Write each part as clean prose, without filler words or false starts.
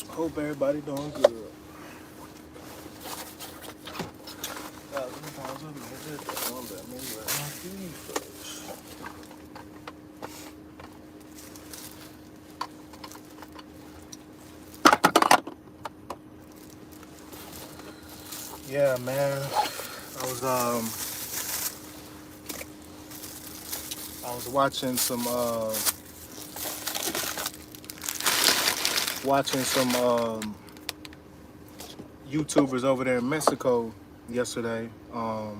Hope everybody doing good. £1,000 a minute. Don't let me let my feet first. Yeah, man. I was um I was watching some YouTubers over there in Mexico yesterday. What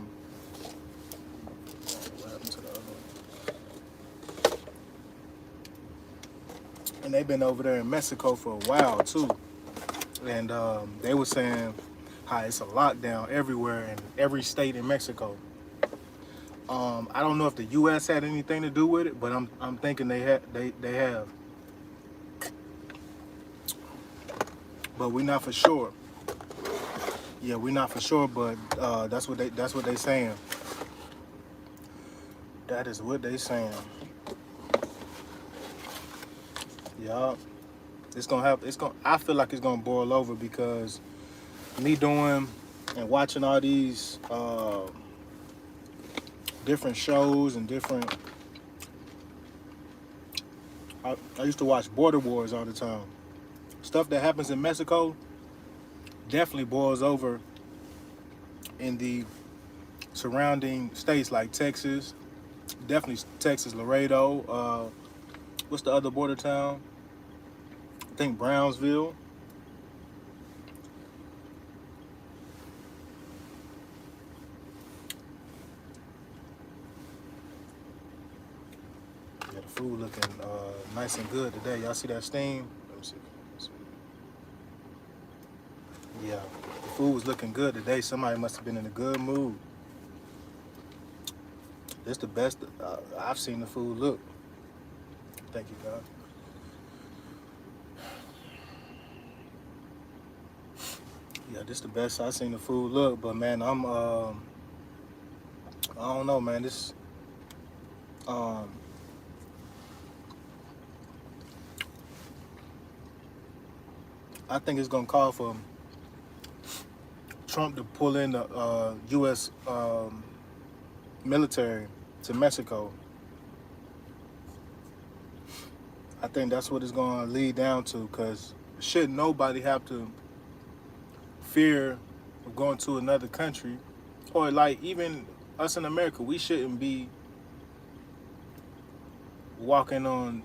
happened to the other one? And they've been over there in Mexico for a while too. And they were saying how it's a lockdown everywhere in every state in Mexico. I don't know if the U.S. had anything to do with it, but I'm thinking they have, but we're not for sure. Yeah, we're not for sure, but that's what they saying. That is what they saying. Yeah, I feel like it's gonna boil over because me doing and watching all these different shows and different. I used to watch Border Wars all the time. Stuff that happens in Mexico definitely boils over in the surrounding states like Texas, definitely Texas, Laredo. What's the other border town? I think Brownsville. Yeah, the food looking nice and good today. Y'all see that steam? Let me see. Yeah, the food was looking good today. Somebody must have been in a good mood. This the best I've seen the food look. Thank you, God. Yeah, this the best I've seen the food look. But man, I don't know, man. This um, I think it's gonna call for Trump to pull in the U.S. Military to Mexico. I think that's what it's gonna lead down to. Cause should nobody have to fear of going to another country, or like even us in America, we shouldn't be walking on,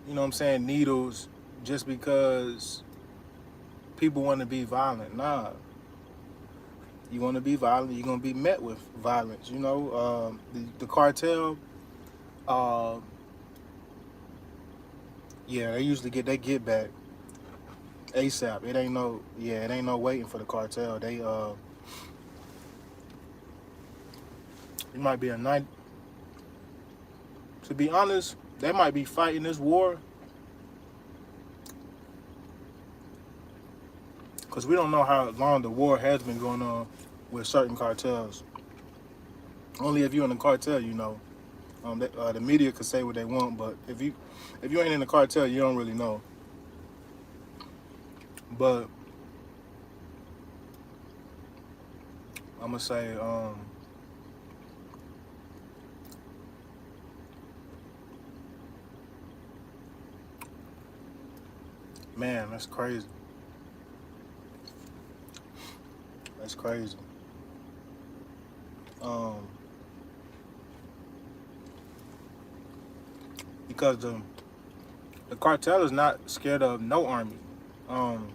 you know what I'm saying, needles just because people want to be violent. Nah, you want to be violent, you're gonna be met with violence. You know, the cartel, uh, yeah, they usually get they get back ASAP. It ain't no waiting for the cartel. It might be a night. To be honest, they might be fighting this war because we don't know how long the war has been going on with certain cartels. Only if you're in the cartel, you know. The media could say what they want, but if you ain't in the cartel, you don't really know. But I'm gonna say, man, that's crazy. That's crazy. Um, because the cartel is not scared of no army. Um,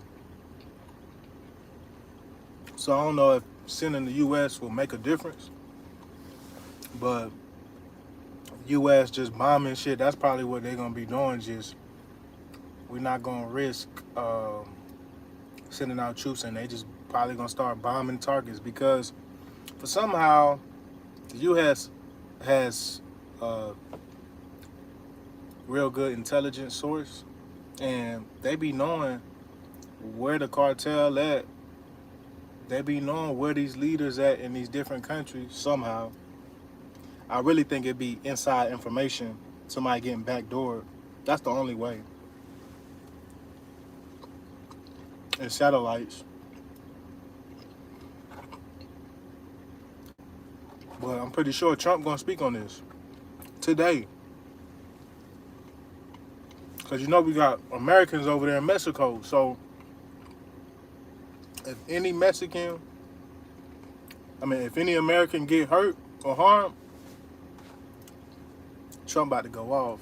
so I don't know if sending the U.S. will make a difference, but U.S. just bombing shit. That's probably what they're gonna be doing. Just we're not gonna risk sending out troops, and they just probably gonna start bombing targets because for somehow the U.S. has a real good intelligence source, and they be knowing where the cartel at. They be knowing where these leaders at in these different countries somehow. I really think it'd be inside information, somebody getting backdoored. That's the only way. and satellites. But I'm pretty sure Trump gonna speak on this today. Cause you know we got Americans over there in Mexico. So if any Mexican, if any American get hurt or harmed, Trump about to go off.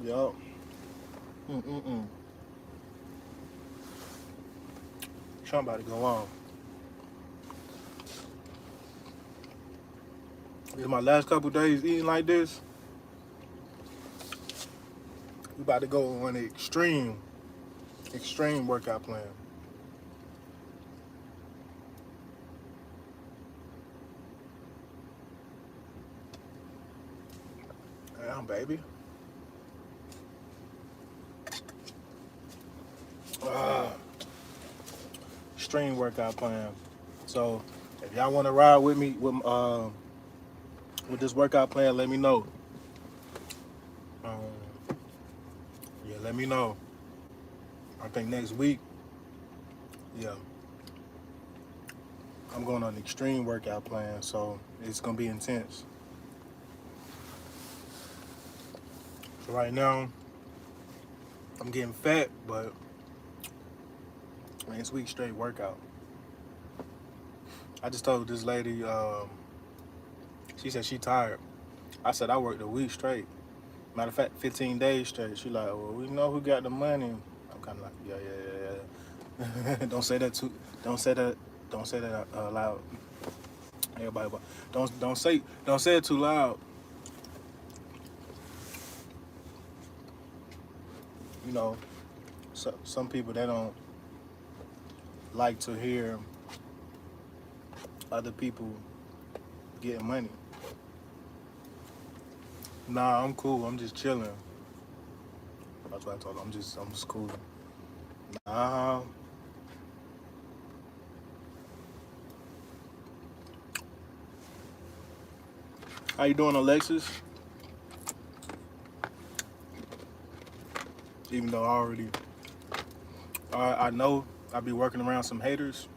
Yup. Trump about to go off. It's my last couple days eating like this. We about to go on an extreme workout plan. Damn, baby. Extreme workout plan. So if y'all want to ride with me with this workout plan, let me know. Yeah, let me know. I think next week, yeah, I'm going on an extreme workout plan, so it's gonna be intense. So right now, I'm getting fat, but next week straight workout. I just told this lady, she said she tired. I said I worked a week straight. Matter of fact, 15 days straight. She like, well, we know who got the money. I'm kind of like, yeah. Don't say that too. Don't say that loud. Everybody, don't say it too loud. You know, some people, they don't like to hear other people getting money. Nah, I'm cool. I'm just chilling. That's what I told her. I'm just cool. Nah. How you doing, Alexis? Even though I know I be working around some haters,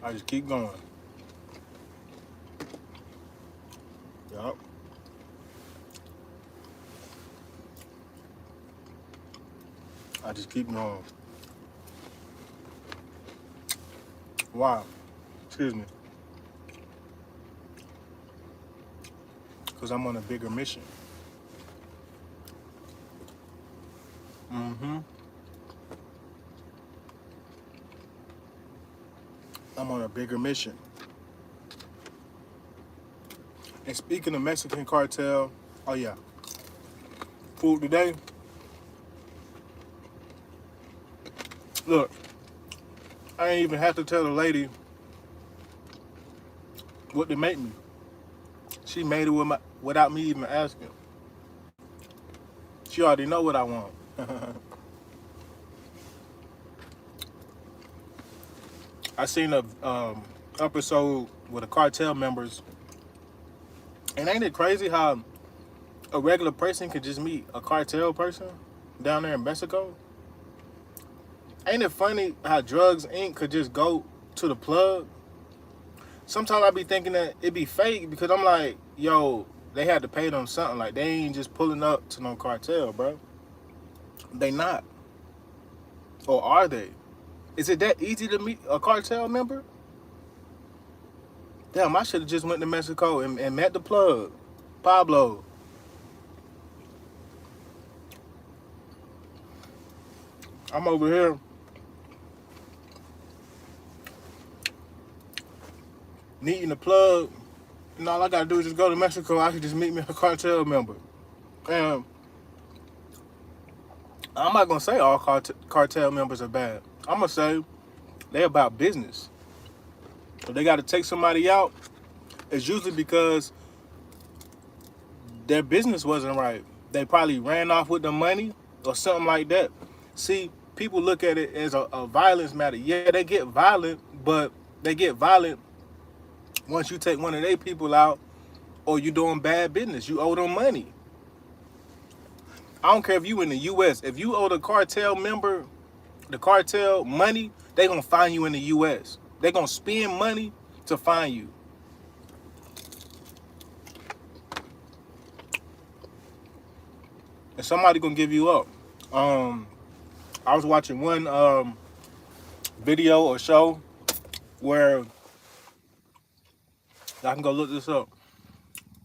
I just keep going. Yup. I just keep going. Why? Excuse me. Because I'm on a bigger mission. I'm on a bigger mission. And speaking of Mexican cartel, oh yeah, food today. Look, I ain't even have to tell the lady what to make me. She made it without me even asking. She already know what I want. I seen a episode with the cartel members, and ain't it crazy how a regular person could just meet a cartel person down there in Mexico? Ain't it funny how Drugs Inc. could just go to the plug? Sometimes I be thinking that it be fake because I'm like, yo, they had to pay them something. Like, they ain't just pulling up to no cartel, bro. They not. Or are they? Is it that easy to meet a cartel member? Damn, I should have just went to Mexico and met the plug, Pablo. I'm over here needing the plug, and all I gotta do is just go to Mexico. I could just meet me a cartel member. And I'm not gonna say all cartel members are bad. I'm gonna say they about business. If they gotta take somebody out, it's usually because their business wasn't right. They probably ran off with the money or something like that. See, people look at it as a violence matter. Yeah, they get violent, but they get violent once you take one of their people out or you doing bad business. You owe them money. I don't care if you in the U.S. If you owe the cartel member, the cartel money, they gonna find you in the U.S. They gonna spend money to find you. And somebody gonna give you up. Um, I was watching one video or show where I can go look this up.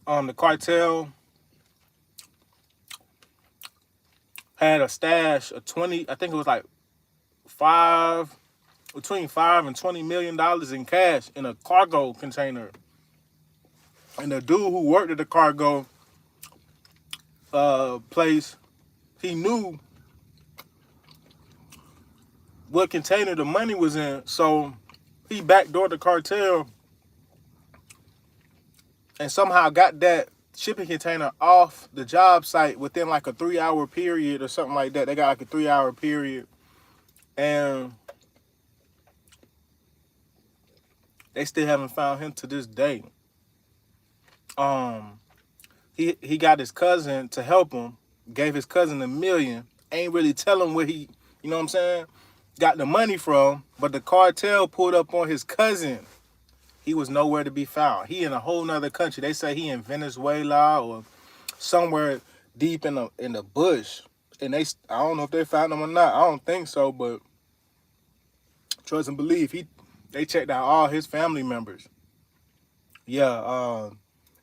The cartel had a stash of 20, I think it was like between $5 and $20 million in cash in a cargo container. And the dude who worked at the cargo place, he knew what container the money was in, so he backdoored the cartel and somehow got that shipping container off the job site within like a 3-hour period or something like that. They got like a 3-hour period, and they still haven't found him to this day. He got his cousin to help him, gave his cousin $1 million, ain't really tell him where he, you know what I'm saying, got the money from, but the cartel pulled up on his cousin. He was nowhere to be found. He in a whole nother country. They say he in Venezuela or somewhere deep in the bush. And I don't know if they found him or not. I don't think so, but trust and believe, they checked out all his family members. Yeah,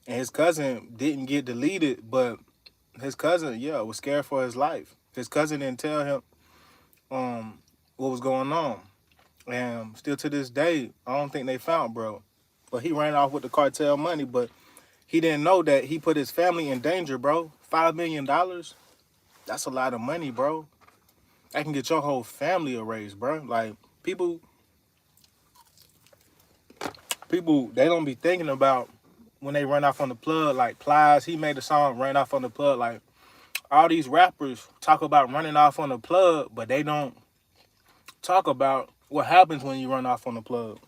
and his cousin didn't get deleted, but his cousin, was scared for his life. His cousin didn't tell him what was going on. And still to this day, I don't think they found bro. But he ran off with the cartel money, but he didn't know that he put his family in danger, bro. $5 million, that's a lot of money, bro. That can get your whole family erased, bro. Like, people, they don't be thinking about when they run off on the plug, like Plies, he made a song, Ran Off on the Plug. Like, all these rappers talk about running off on the plug, but they don't talk about what happens when you run off on the plug.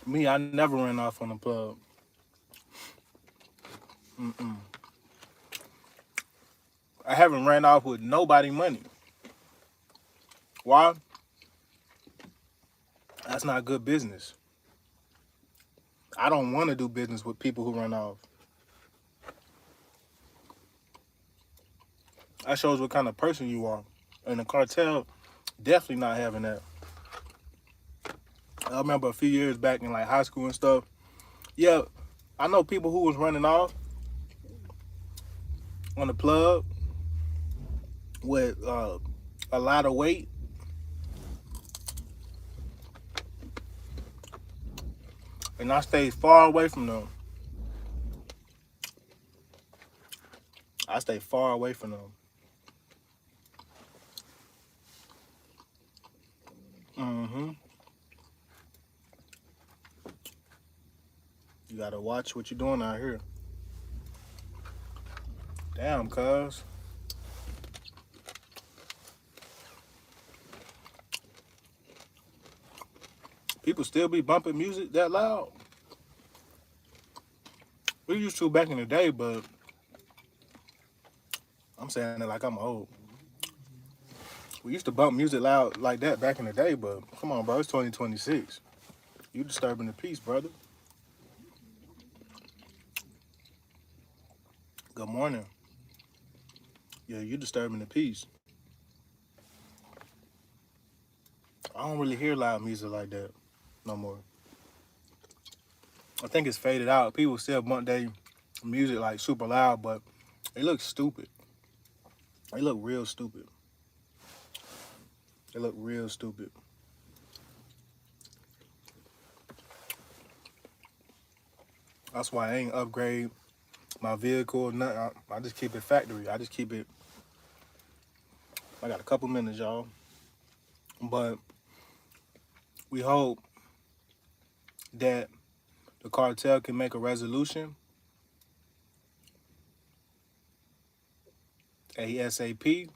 Me, I never ran off on the plug. I haven't ran off with nobody money. Why? That's not good business. I don't want to do business with people who run off. That shows what kind of person you are. And the cartel definitely not having that. I remember a few years back in like high school and stuff. Yeah, I know people who was running off on the plug with a lot of weight. And I stayed far away from them. I stayed far away from them. You gotta watch what you're doing out here. Damn, cuz. People still be bumping music that loud. We used to back in the day, but I'm saying it like I'm old. We used to bump music loud like that back in the day, but come on, bro, it's 2026. You disturbing the peace, brother. Good morning. Yeah, you disturbing the peace. I don't really hear loud music like that no more. I think it's faded out. People still bump their music like super loud, but they look stupid. They look real stupid. They look real stupid. That's why I ain't upgrade my vehicle or nothing. I just keep it factory. I just keep it. I got a couple minutes, y'all. But we hope that the cartel can make a resolution ASAP,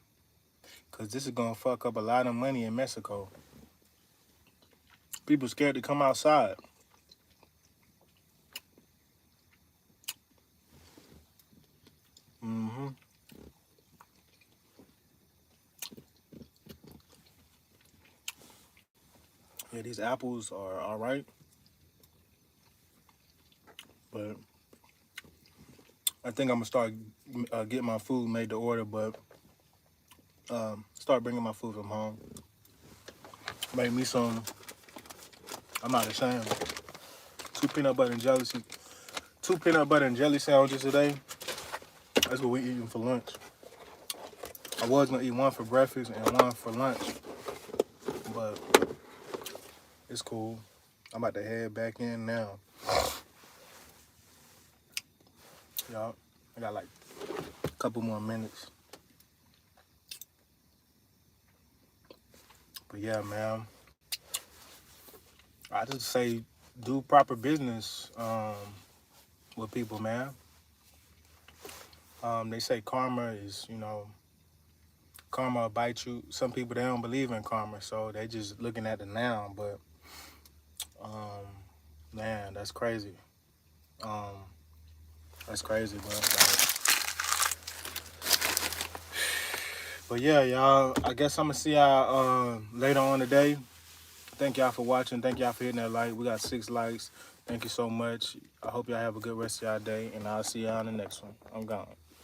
because this is going to fuck up a lot of money in Mexico. People scared to come outside. Yeah, these apples are all right, but I think I'm gonna start getting my food made to order, but start bringing my food from home. Make me some. I'm not ashamed. Two peanut butter and jelly, two peanut butter and jelly sandwiches today. That's what we eating for lunch. I was gonna eat one for breakfast and one for lunch, but it's cool. I'm about to head back in now. Y'all, I got like a couple more minutes. But yeah, man. I just say do proper business with people, man. They say karma is, karma will bite you. Some people, they don't believe in karma, so they just looking at the now. But man, that's crazy. That's crazy, bro. But yeah, y'all, I guess I'm gonna see y'all later on today. Thank y'all for watching. Thank y'all for hitting that like. We got 6 likes. Thank you so much. I hope y'all have a good rest of y'all day, and I'll see y'all in the next one. I'm gone.